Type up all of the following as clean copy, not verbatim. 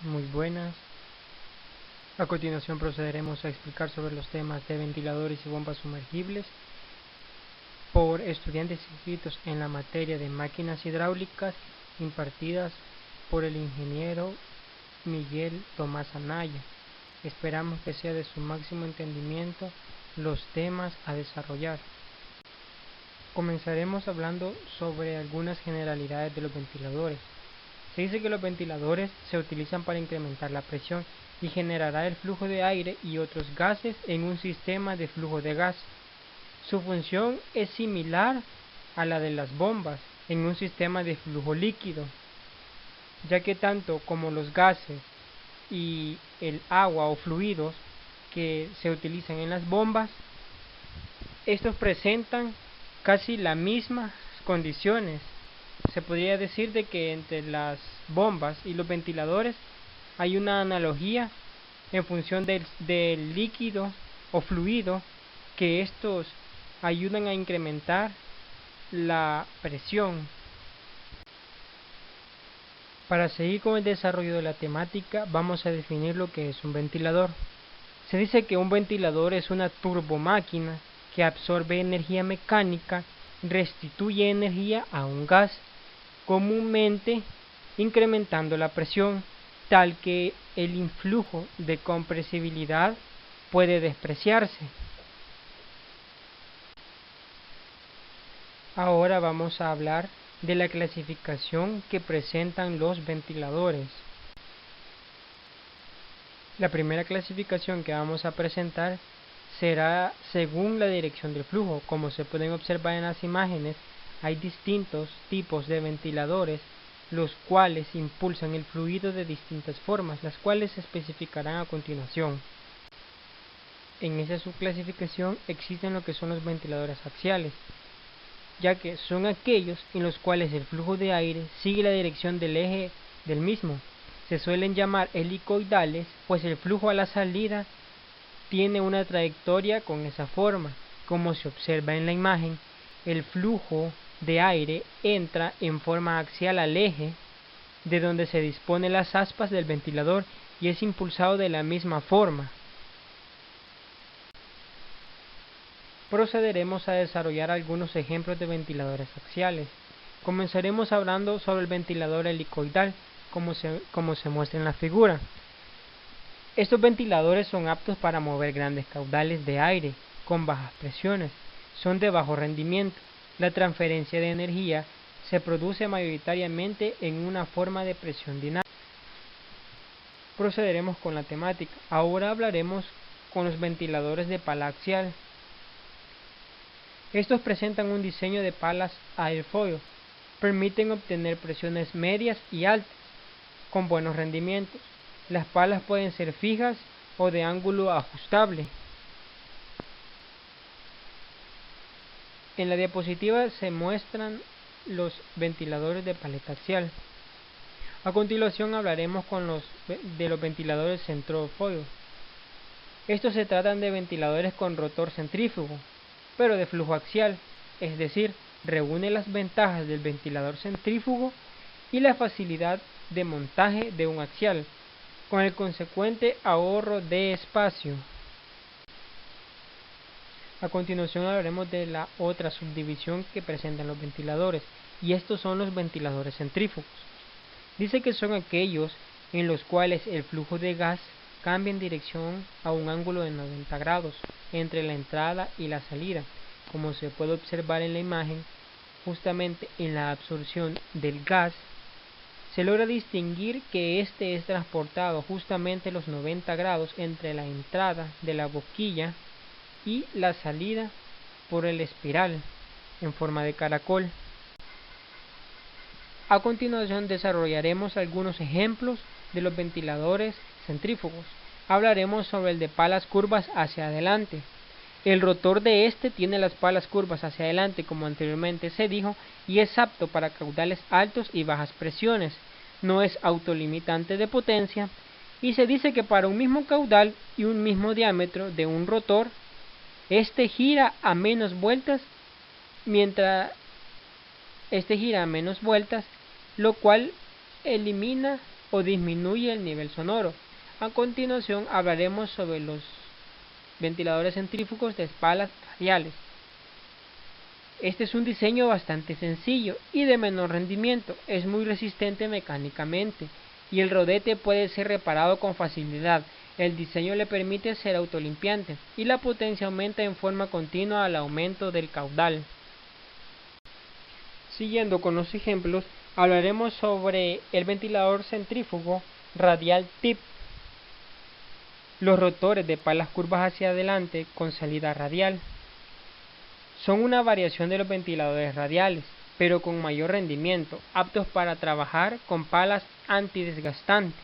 Muy buenas. A continuación procederemos a explicar sobre los temas de ventiladores y bombas sumergibles por estudiantes inscritos en la materia de máquinas hidráulicas impartidas por el ingeniero Miguel Tomás Anaya. Esperamos que sea de su máximo entendimiento los temas a desarrollar. Comenzaremos hablando sobre algunas generalidades de los ventiladores. Se dice que los ventiladores se utilizan para incrementar la presión y generará el flujo de aire y otros gases en un sistema de flujo de gas. Su función es similar a la de las bombas en un sistema de flujo líquido, ya que tanto como los gases y el agua o fluidos que se utilizan en las bombas, estos presentan casi las mismas condiciones. Se podría decir de que entre las bombas y los ventiladores hay una analogía en función del líquido o fluido, que estos ayudan a incrementar la presión. Para seguir con el desarrollo de la temática, vamos a definir lo que es un ventilador. Se dice que un ventilador es una turbomáquina que absorbe energía mecánica y restituye energía a un gas, comúnmente incrementando la presión, tal que el influjo de compresibilidad puede despreciarse. Ahora vamos a hablar de la clasificación que presentan los ventiladores. La primera clasificación que vamos a presentar será según la dirección del flujo. Como se pueden observar en las imágenes, hay distintos tipos de ventiladores, los cuales impulsan el fluido de distintas formas, las cuales se especificarán a continuación. En esa subclasificación existen lo que son los ventiladores axiales, ya que son aquellos en los cuales el flujo de aire sigue la dirección del eje del mismo. Se suelen llamar helicoidales, pues el flujo a la salida tiene una trayectoria con esa forma. Como se observa en la imagen, el flujo de aire entra en forma axial al eje de donde se disponen las aspas del ventilador y es impulsado de la misma forma. Procederemos a desarrollar algunos ejemplos de ventiladores axiales. Comenzaremos hablando sobre el ventilador helicoidal, como se muestra en la figura. Estos ventiladores son aptos para mover grandes caudales de aire con bajas presiones. Son de bajo rendimiento. La transferencia de energía se produce mayoritariamente en una forma de presión dinámica. Procederemos con la temática. Ahora hablaremos con los ventiladores de pala axial. Estos presentan un diseño de palas airfoil. Permiten obtener presiones medias y altas con buenos rendimientos. Las palas pueden ser fijas o de ángulo ajustable. En la diapositiva se muestran los ventiladores de paleta axial. A continuación hablaremos de los ventiladores centrofoil. Estos se tratan de ventiladores con rotor centrífugo, pero de flujo axial, es decir, reúne las ventajas del ventilador centrífugo y la facilidad de montaje de un axial, con el consecuente ahorro de espacio. A continuación hablaremos de la otra subdivisión que presentan los ventiladores, y estos son los ventiladores centrífugos. Dice que son aquellos en los cuales el flujo de gas cambia en dirección a un ángulo de 90 grados entre la entrada y la salida. Como se puede observar en la imagen, justamente en la absorción del gas, se logra distinguir que este es transportado justamente los 90 grados entre la entrada de la boquilla y la salida por el espiral en forma de caracol. A continuación desarrollaremos algunos ejemplos de los ventiladores centrífugos. Hablaremos sobre el de palas curvas hacia adelante. El rotor de este tiene las palas curvas hacia adelante, como anteriormente se dijo, y es apto para caudales altos y bajas presiones. No es autolimitante de potencia, y se dice que para un mismo caudal y un mismo diámetro de un rotor, este gira a menos vueltas, lo cual elimina o disminuye el nivel sonoro. A continuación hablaremos sobre los ventiladores centrífugos de palas radiales. Este es un diseño bastante sencillo y de menor rendimiento, es muy resistente mecánicamente y el rodete puede ser reparado con facilidad. El diseño le permite ser autolimpiante y la potencia aumenta en forma continua al aumento del caudal. Siguiendo con los ejemplos, hablaremos sobre el ventilador centrífugo radial TIP. Los rotores de palas curvas hacia adelante con salida radial son una variación de los ventiladores radiales, pero con mayor rendimiento, aptos para trabajar con palas antidesgastantes.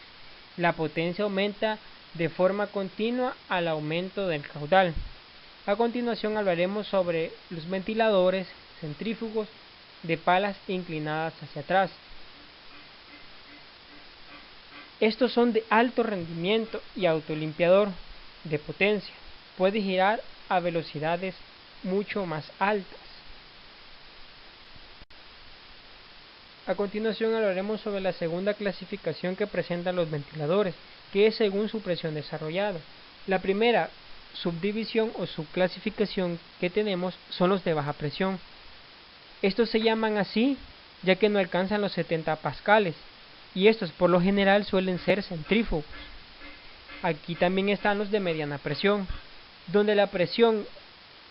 La potencia aumenta de forma continua al aumento del caudal. A continuación hablaremos sobre los ventiladores centrífugos de palas inclinadas hacia atrás. Estos son de alto rendimiento y autolimpiador de potencia. Puede girar a velocidades mucho más altas. A continuación hablaremos sobre la segunda clasificación que presentan los ventiladores, que es según su presión desarrollada. La primera subdivisión o subclasificación que tenemos son los de baja presión. Estos se llaman así ya que no alcanzan los 70 pascales y estos por lo general suelen ser centrífugos. Aquí también están los de mediana presión, donde la presión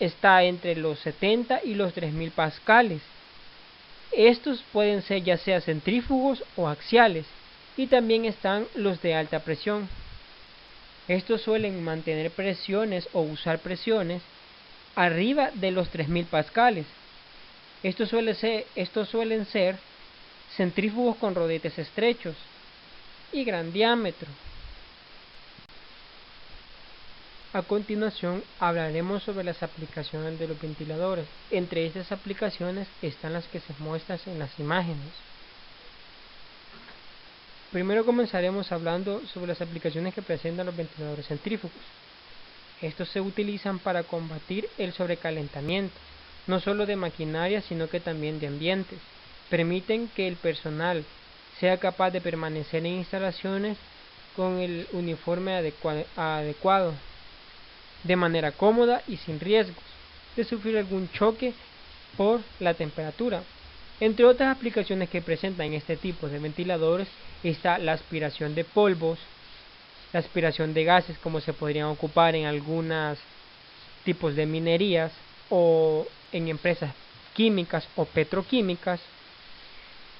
está entre los 70 y los 3000 pascales. Estos pueden ser ya sea centrífugos o axiales, y también están los de alta presión. Estos suelen mantener presiones o usar presiones arriba de los 3000 pascales. Estos suelen ser centrífugos con rodetes estrechos y gran diámetro. A continuación hablaremos sobre las aplicaciones de los ventiladores. Entre estas aplicaciones están las que se muestran en las imágenes. Primero comenzaremos hablando sobre las aplicaciones que presentan los ventiladores centrífugos. Estos se utilizan para combatir el sobrecalentamiento, no solo de maquinaria sino que también de ambientes. Permiten que el personal sea capaz de permanecer en instalaciones con el uniforme adecuado, de manera cómoda y sin riesgos de sufrir algún choque por la temperatura. Entre otras aplicaciones que presentan este tipo de ventiladores está la aspiración de polvos, la aspiración de gases como se podrían ocupar en algunos tipos de minerías o en empresas químicas o petroquímicas.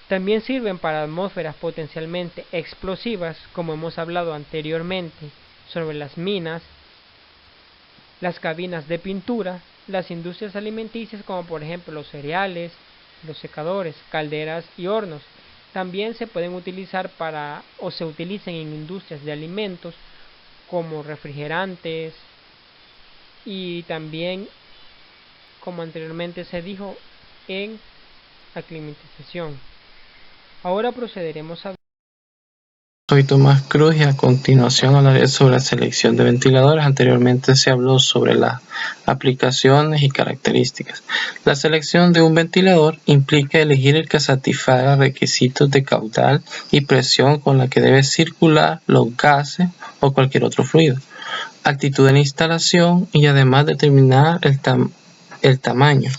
También sirven para atmósferas potencialmente explosivas, como hemos hablado anteriormente sobre las minas, las cabinas de pintura, las industrias alimenticias como por ejemplo los cereales, los secadores, calderas y hornos. También se pueden utilizar se utilizan en industrias de alimentos como refrigerantes y también, como anteriormente se dijo, en la climatización. Ahora procederemos a... Soy Tomás Cruz y a continuación hablaré sobre la selección de ventiladores. Anteriormente se habló sobre las aplicaciones y características. La selección de un ventilador implica elegir el que satisfaga requisitos de caudal y presión con la que debe circular los gases o cualquier otro fluido, actitud de la instalación y además determinar el tamaño,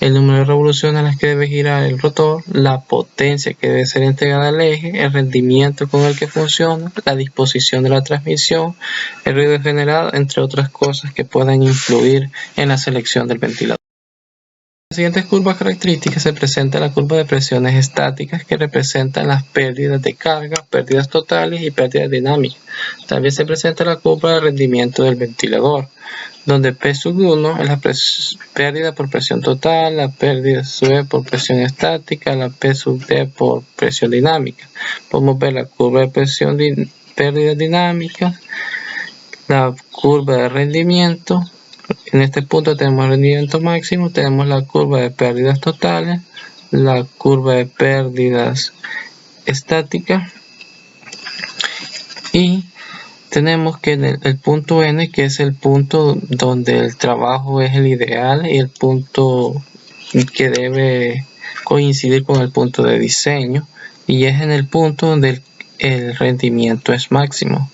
el número de revoluciones en las que debe girar el rotor, la potencia que debe ser entregada al eje, el rendimiento con el que funciona, la disposición de la transmisión, el ruido generado, entre otras cosas que puedan influir en la selección del ventilador. En las siguientes curvas características se presenta la curva de presiones estáticas que representan las pérdidas de carga, pérdidas totales y pérdidas dinámicas. También se presenta la curva de rendimiento del ventilador, donde P1 es la pérdida por presión total, la pérdida sub por presión estática, la P_D por presión dinámica. Podemos ver la curva de pérdidas dinámicas, la curva de rendimiento. En este punto tenemos el rendimiento máximo, tenemos la curva de pérdidas totales, la curva de pérdidas estáticas y tenemos que el punto N, que es el punto donde el trabajo es el ideal y el punto que debe coincidir con el punto de diseño, y es en el punto donde el rendimiento es máximo.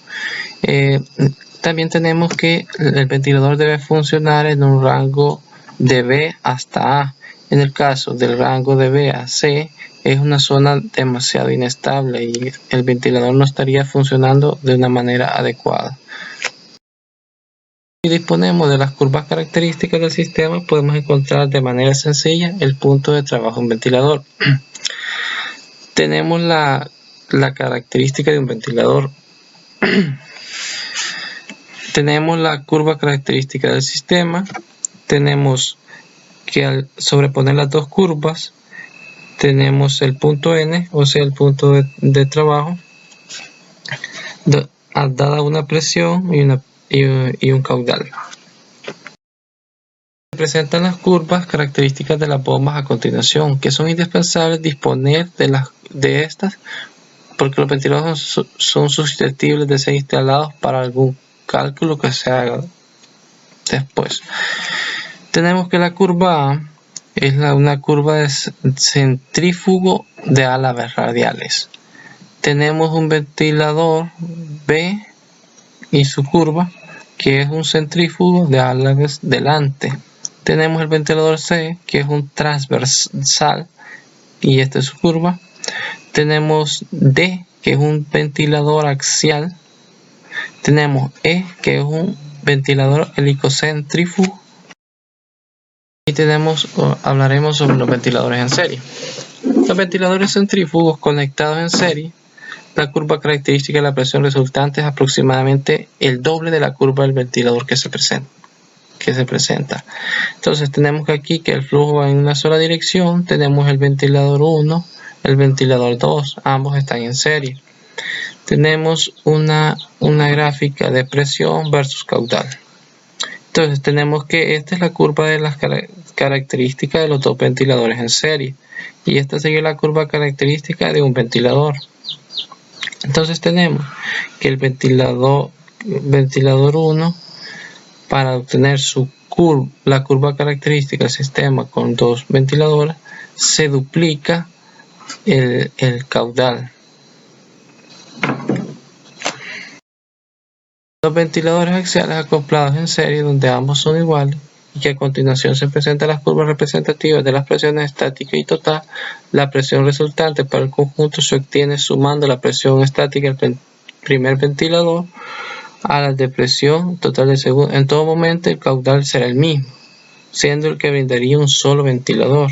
También tenemos que el ventilador debe funcionar en un rango de B hasta A. En el caso del rango de B a C, es una zona demasiado inestable y el ventilador no estaría funcionando de una manera adecuada. Si disponemos de las curvas características del sistema, podemos encontrar de manera sencilla el punto de trabajo de un ventilador. Tenemos la característica de un ventilador. Tenemos la curva característica del sistema. Tenemos que al sobreponer las dos curvas, tenemos el punto N, o sea, el punto de trabajo, dada una presión y un caudal. Se presentan las curvas características de las bombas a continuación, que son indispensables disponer de estas porque los ventiladores son susceptibles de ser instalados para algún cálculo que se haga después. Tenemos que la curva A es una curva de centrífugo de alas radiales. Tenemos un ventilador B y su curva, que es un centrífugo de alas delante. Tenemos el ventilador C, que es un transversal, y esta es su curva. Tenemos D, que es un ventilador axial. Tenemos E, que es un ventilador helicocentrífugo. Y hablaremos sobre los ventiladores en serie. Los ventiladores centrífugos conectados en serie, la curva característica de la presión resultante es aproximadamente el doble de la curva del ventilador que se presenta. Entonces tenemos aquí que el flujo va en una sola dirección. Tenemos el ventilador 1, el ventilador 2, ambos están en serie. Tenemos una gráfica de presión versus caudal. Entonces tenemos que esta es la curva de las características de los dos ventiladores en serie, y esta sería la curva característica de un ventilador. Entonces tenemos que el ventilador 1, para obtener la curva característica del sistema con dos ventiladores, se duplica el caudal. Los ventiladores axiales acoplados en serie, donde ambos son iguales, y que a continuación se presentan las curvas representativas de las presiones estática y total. La presión resultante para el conjunto se obtiene sumando la presión estática del primer ventilador a la de presión total del segundo. En todo momento el caudal será el mismo, siendo el que brindaría un solo ventilador.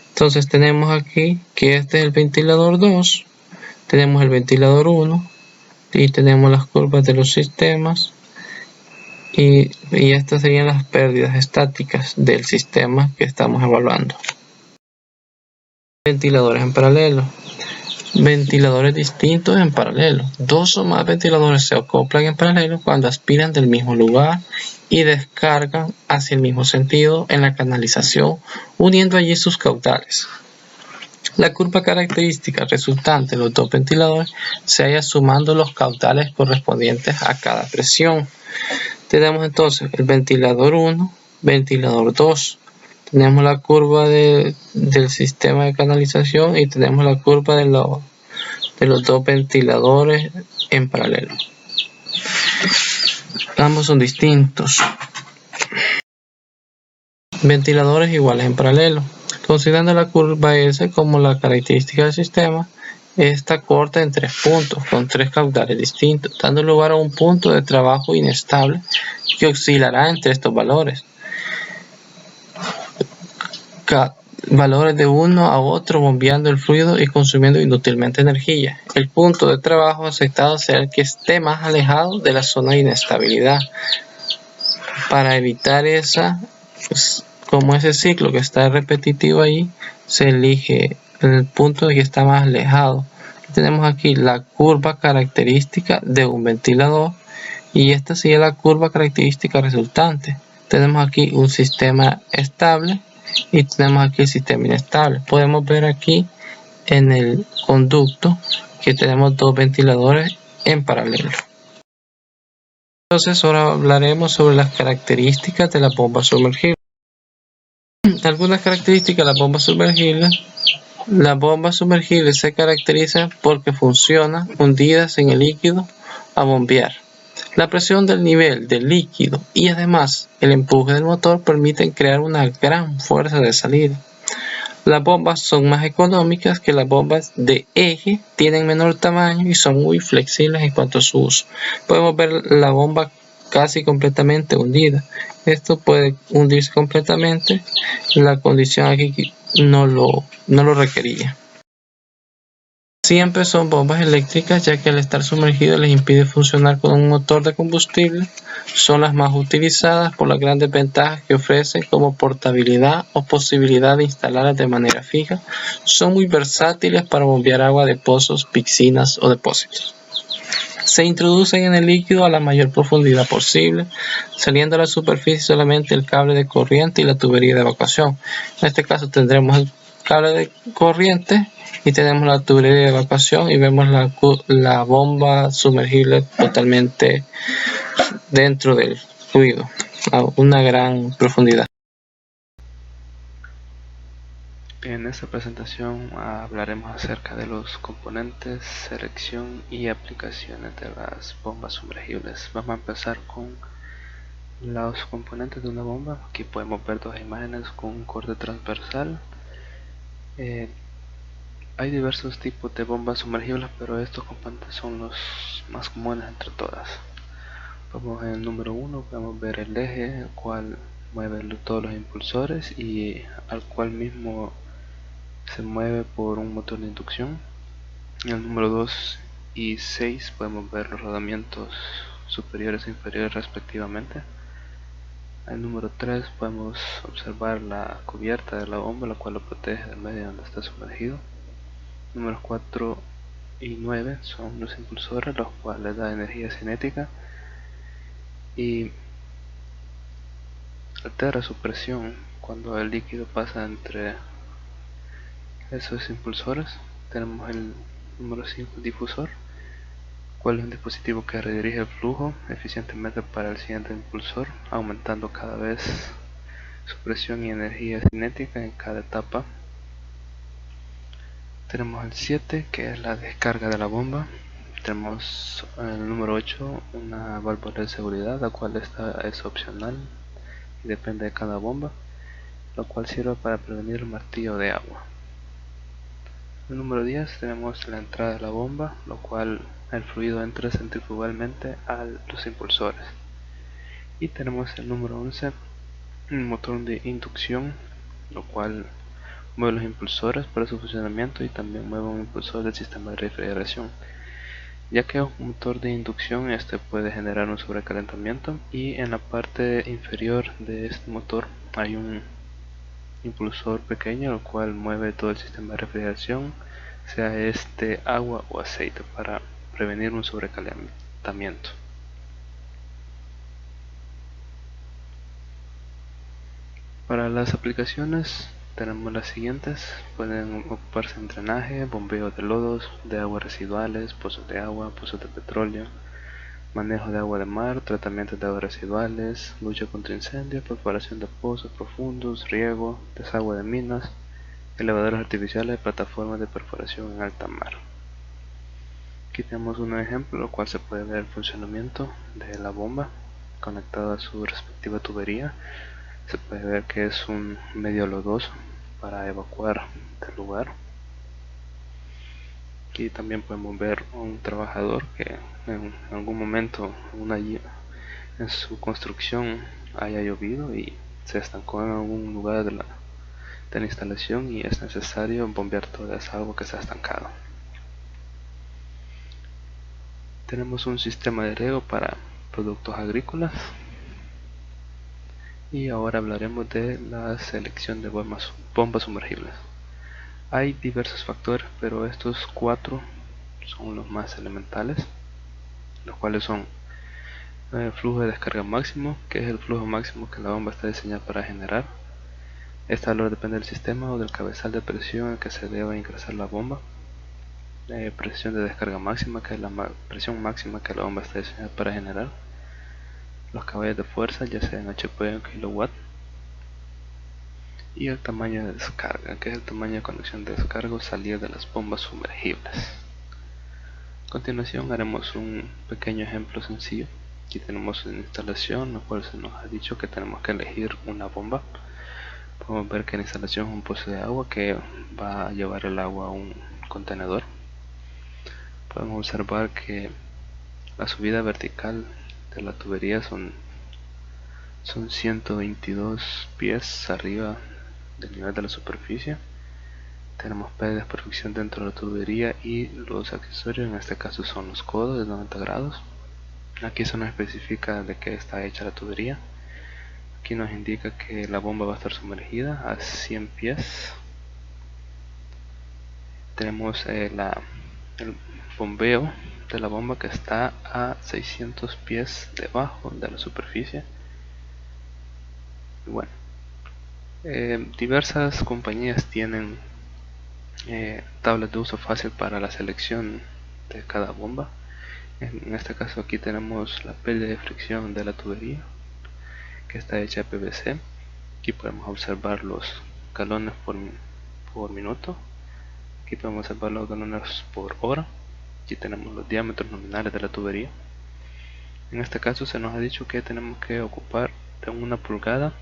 Entonces tenemos aquí que este es el ventilador 2, tenemos el ventilador 1, y tenemos las curvas de los sistemas, y estas serían las pérdidas estáticas del sistema que estamos evaluando. Ventiladores en paralelo. Ventiladores distintos en paralelo. Dos o más ventiladores se acoplan en paralelo cuando aspiran del mismo lugar y descargan hacia el mismo sentido en la canalización, uniendo allí sus caudales. La curva característica resultante de los dos ventiladores se halla sumando los caudales correspondientes a cada presión. Tenemos entonces el ventilador 1, ventilador 2. Tenemos la curva del sistema de canalización y tenemos la curva de los dos ventiladores en paralelo. Ambos son distintos. Ventiladores iguales en paralelo. Considerando la curva S como la característica del sistema, esta corta en tres puntos con tres caudales distintos, dando lugar a un punto de trabajo inestable que oscilará entre estos valores. Valores de uno a otro, bombeando el fluido y consumiendo inútilmente energía. El punto de trabajo aceptado será el que esté más alejado de la zona de inestabilidad. Para evitar como ese ciclo que está repetitivo ahí, se elige el punto que está más alejado. Tenemos aquí la curva característica de un ventilador y esta sería la curva característica resultante. Tenemos aquí un sistema estable y tenemos aquí el sistema inestable. Podemos ver aquí en el conducto que tenemos dos ventiladores en paralelo. Entonces ahora hablaremos sobre las características de la bomba sumergible. Algunas características de la bomba sumergible Las bombas sumergibles se caracterizan porque funcionan hundidas en el líquido a bombear. La presión del nivel del líquido y además el empuje del motor permiten crear una gran fuerza de salida. Las bombas son más económicas que las bombas de eje, tienen menor tamaño y son muy flexibles en cuanto a su uso. Podemos ver la bomba casi completamente hundida. Esto puede hundirse completamente, la condición aquí no lo requería. Siempre son bombas eléctricas, ya que al estar sumergidos les impide funcionar con un motor de combustible. Son las más utilizadas por las grandes ventajas que ofrecen como portabilidad o posibilidad de instalarlas de manera fija. Son muy versátiles para bombear agua de pozos, piscinas o depósitos. Se introducen en el líquido a la mayor profundidad posible, saliendo a la superficie solamente el cable de corriente y la tubería de evacuación. En este caso tendremos el cable de corriente y tenemos la tubería de evacuación y vemos la bomba sumergible totalmente dentro del fluido a una gran profundidad. En esta presentación hablaremos acerca de los componentes, selección y aplicaciones de las bombas sumergibles. Vamos a empezar con los componentes de una bomba. Aquí podemos ver dos imágenes con un corte transversal. Hay diversos tipos de bombas sumergibles, pero estos componentes son los más comunes entre todas. Vamos en el número 1, podemos ver el eje, el cual mueve todos los impulsores y al cual mismo se mueve por un motor de inducción. En el número 2 y 6 podemos ver los rodamientos superiores e inferiores respectivamente. En el número 3 podemos observar la cubierta de la bomba, la cual lo protege del medio donde está sumergido. Números 4 y 9 son los impulsores, los cuales dan energía cinética y altera su presión cuando el líquido pasa entre esos impulsores. Tenemos el número 5, el difusor, cual es un dispositivo que redirige el flujo eficientemente para el siguiente impulsor, aumentando cada vez su presión y energía cinética en cada etapa. Tenemos el 7, que es la descarga de la bomba. Tenemos el número 8, una válvula de seguridad, la cual es opcional y depende de cada bomba, lo cual sirve para prevenir el martillo de agua. El número 10 tenemos la entrada de la bomba, lo cual el fluido entra centrifugalmente a los impulsores. Y tenemos el número 11, un motor de inducción, lo cual mueve los impulsores para su funcionamiento y también mueve un impulsor del sistema de refrigeración, ya que un motor de inducción puede generar un sobrecalentamiento, y en la parte inferior de este motor hay un impulsor pequeño, el cual mueve todo el sistema de refrigeración, sea agua o aceite, para prevenir un sobrecalentamiento. Para las aplicaciones tenemos las siguientes: pueden ocuparse en drenaje, bombeo de lodos, de aguas residuales, pozos de agua, pozos de petróleo, manejo de agua de mar, tratamiento de aguas residuales, lucha contra incendios, perforación de pozos profundos, riego, desagüe de minas, elevadores artificiales, plataformas de perforación en alta mar. Aquí tenemos un ejemplo, el cual se puede ver el funcionamiento de la bomba conectada a su respectiva tubería. Se puede ver que es un medio lodoso para evacuar del lugar. Aquí también podemos ver un trabajador que en algún momento en su construcción haya llovido y se estancó en algún lugar de la instalación, y es necesario bombear toda esa agua que se ha estancado. Tenemos un sistema de riego para productos agrícolas. Y ahora hablaremos de la selección de bombas sumergibles. Hay diversos factores, pero estos 4 son los más elementales, los cuales son el flujo de descarga máximo, que es el flujo máximo que la bomba está diseñada para generar. Este valor depende del sistema o del cabezal de presión en que se debe ingresar la bomba. Presión de descarga máxima, que es la presión máxima que la bomba está diseñada para generar. Los caballos de fuerza, ya sea en HP o en kilowatt. y el tamaño de descarga, que es el tamaño de conexión de descarga o salida de las bombas sumergibles. A continuación haremos un pequeño ejemplo sencillo. Aquí tenemos una instalación en la cual se nos ha dicho que tenemos que elegir una bomba. Podemos ver que la instalación es un pozo de agua que va a llevar el agua a un contenedor. Podemos observar que la subida vertical de la tubería son 122 pies arriba del nivel de la superficie. Tenemos pérdidas por fricción dentro de la tubería y los accesorios, en este caso son los codos de 90 grados. Aquí se nos especifica de qué está hecha la tubería. Aquí nos indica que la bomba va a estar sumergida a 100 pies. Tenemos el bombeo de la bomba que está a 600 pies debajo de la superficie. Y bueno, diversas compañías tienen tablas de uso fácil para la selección de cada bomba. En este caso aquí tenemos la pérdida de fricción de la tubería, que está hecha de PVC. Aquí podemos observar los galones por minuto. Aquí podemos observar los galones por hora. Aquí tenemos los diámetros nominales de la tubería. En este caso se nos ha dicho que tenemos que ocupar de 1 pulgada.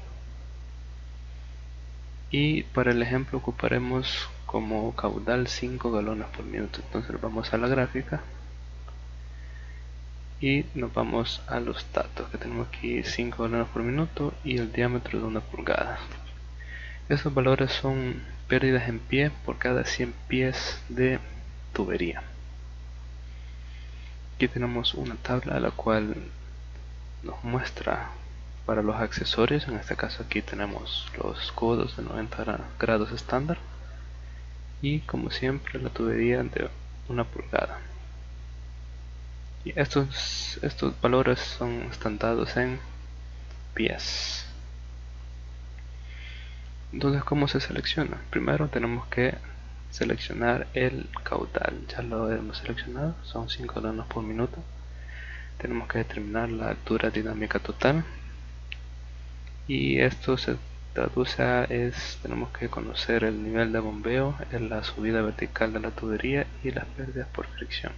Y para el ejemplo ocuparemos como caudal 5 galones por minuto. Entonces vamos a la gráfica y nos vamos a los datos, que tenemos aquí 5 galones por minuto y el diámetro de 1 pulgada. Esos valores son pérdidas en pie por cada 100 pies de tubería. Aquí tenemos una tabla a la cual nos muestra para los accesorios. En este caso aquí tenemos los codos de 90 grados estándar y como siempre la tubería de 1 pulgada. Y estos valores están dados en pies. Entonces, ¿cómo se selecciona? Primero tenemos que seleccionar el caudal. Ya lo hemos seleccionado, son 5 galones por minuto. Tenemos que determinar la altura dinámica total. Y esto se traduce a tenemos que conocer el nivel de bombeo, la subida vertical de la tubería y las pérdidas por fricción.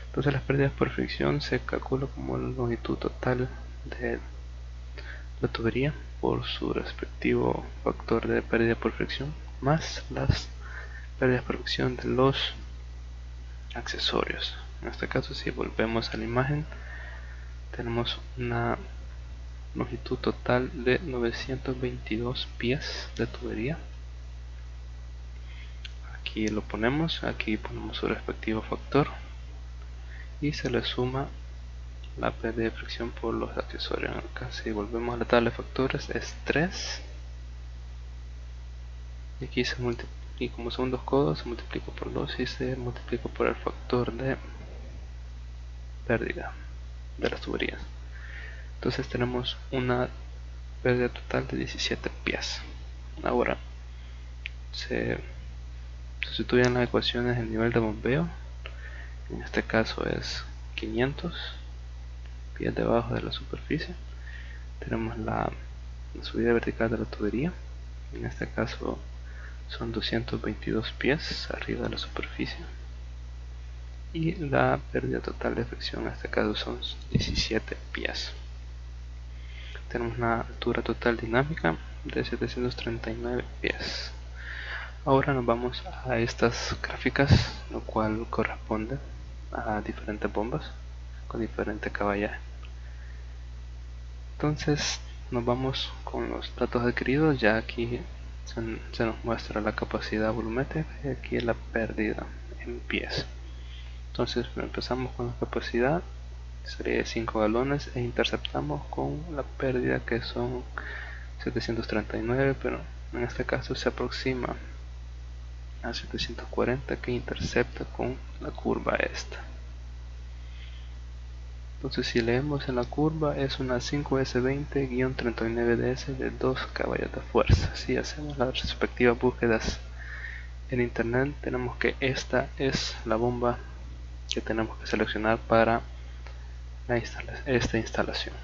Entonces las pérdidas por fricción se calcula como la longitud total de la tubería por su respectivo factor de pérdida por fricción más las pérdidas por fricción de los accesorios. En este caso, si volvemos a la imagen, tenemos una longitud total de 922 pies de tubería. Aquí lo ponemos, aquí ponemos su respectivo factor y se le suma la pérdida de fricción por los accesorios. Acá, si volvemos a la tabla de factores, es 3 y aquí y como son dos codos, se multiplica por 2 y se multiplica por el factor de pérdida de las tuberías. Entonces tenemos una pérdida total de 17 pies. Ahora se sustituyen las ecuaciones el nivel de bombeo. En este caso es 500 pies debajo de la superficie. Tenemos la subida vertical de la tubería. En este caso son 222 pies arriba de la superficie. Y la pérdida total de fricción en este caso son 17 pies. Tenemos una altura total dinámica de 739 pies. Ahora nos vamos a estas gráficas, lo cual corresponde a diferentes bombas con diferente caballaje. Entonces nos vamos con los datos adquiridos. Ya aquí se nos muestra la capacidad volumétrica y aquí la pérdida en pies. Entonces empezamos con la capacidad, sería de 5 galones, e interceptamos con la pérdida que son 739, pero en este caso se aproxima a 740 que intercepta con la curva esta. Entonces si leemos en la curva es una 5S20-39DS de 2 caballos de fuerza. Si hacemos las respectivas búsquedas en internet, tenemos que esta es la bomba que tenemos que seleccionar para esta instalación.